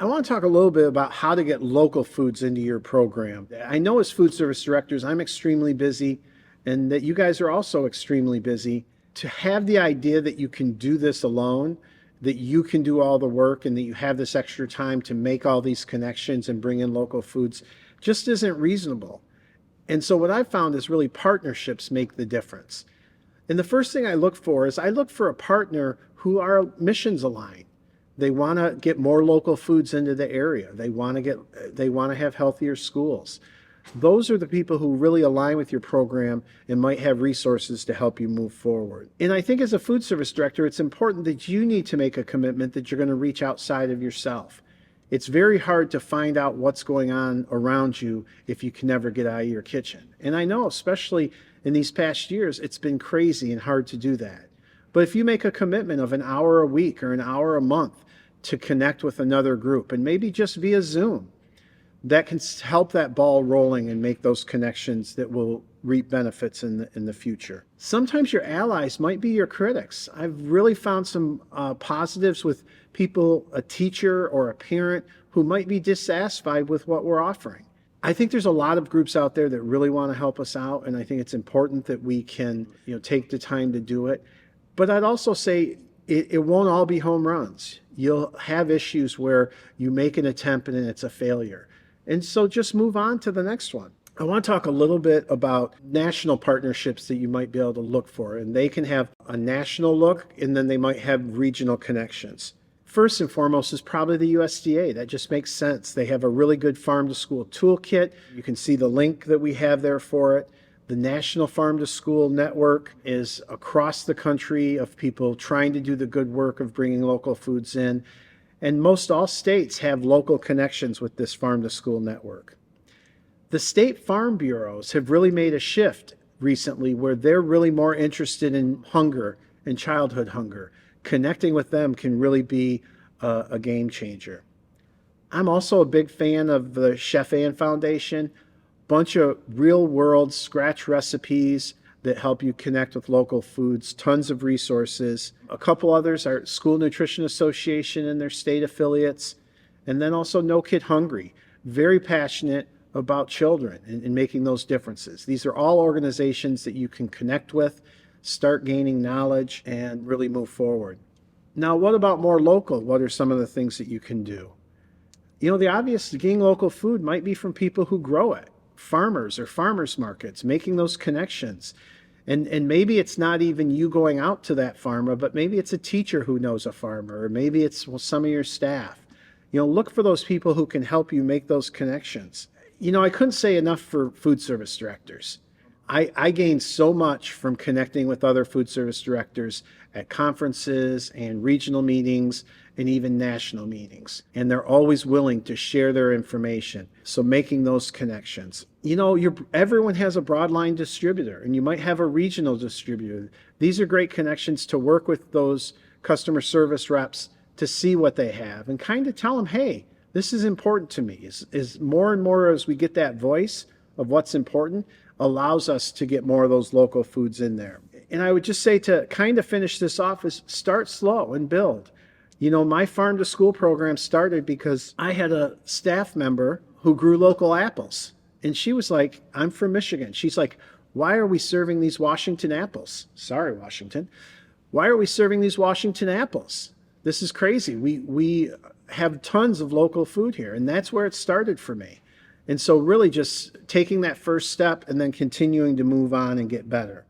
I want to talk a little bit about how to get local foods into your program. I know as food service directors, I'm extremely busy and that you guys are also extremely busy. To have the idea that you can do this alone, that you can do all the work and that you have this extra time to make all these connections and bring in local foods just isn't reasonable. And so what I've found is really partnerships make the difference. And the first thing I look for is I look for a partner who are missions aligned. They want to get more local foods into the area. They want to have healthier schools. Those are the people who really align with your program and might have resources to help you move forward. And I think as a food service director, it's important that you need to make a commitment that you're going to reach outside of yourself. It's very hard to find out what's going on around you if you can never get out of your kitchen. And I know, especially in these past years, it's been crazy and hard to do that. But if you make a commitment of an hour a week or an hour a month to connect with another group, and maybe just via Zoom, that can help that ball rolling and make those connections that will reap benefits in the future. Sometimes your allies might be your critics. I've really found some positives with people, a teacher or a parent who might be dissatisfied with what we're offering. I think there's a lot of groups out there that really want to help us out, and I think it's important that we can, take the time to do it. But I'd also say it won't all be home runs. You'll have issues where you make an attempt and it's a failure. And so just move on to the next one. I want to talk a little bit about national partnerships that you might be able to look for. And they can have a national look, and then they might have regional connections. First and foremost is probably the USDA. That just makes sense. They have a really good farm to school toolkit. You can see the link that we have there for it. The National Farm to School Network is across the country of people trying to do the good work of bringing local foods in. And most all states have local connections with this Farm to School network. The state farm bureaus have really made a shift recently where they're really more interested in hunger and childhood hunger. Connecting with them can really be a game changer. I'm also a big fan of the Chef Ann Foundation. Bunch of real world scratch recipes that help you connect with local foods, tons of resources. A couple others are School Nutrition Association and their state affiliates, and then also No Kid Hungry, very passionate about children and making those differences. These are all organizations that you can connect with, start gaining knowledge, and really move forward. Now, what about more local? What are some of the things that you can do? The obvious, getting local food might be from people who grow it. Farmers or farmers markets, making those connections. And maybe it's not even you going out to that farmer, but maybe it's a teacher who knows a farmer, or maybe it's some of your staff. Look for those people who can help you make those connections. I couldn't say enough for food service directors. I gained so much from connecting with other food service directors at conferences and regional meetings and even national meetings. And they're always willing to share their information. So making those connections. Everyone has a broadline distributor, and you might have a regional distributor. These are great connections to work with those customer service reps to see what they have and kind of tell them, hey, this is important to me. Is more and more as we get that voice of what's important, allows us to get more of those local foods in there. And I would just say, to kind of finish this off, is start slow and build. My farm to school program started because I had a staff member who grew local apples. And she was like, I'm from Michigan. She's like, why are we serving these Washington apples? Sorry, Washington. Why are we serving these Washington apples? This is crazy. We have tons of local food here. And that's where it started for me. And so really just taking that first step and then continuing to move on and get better.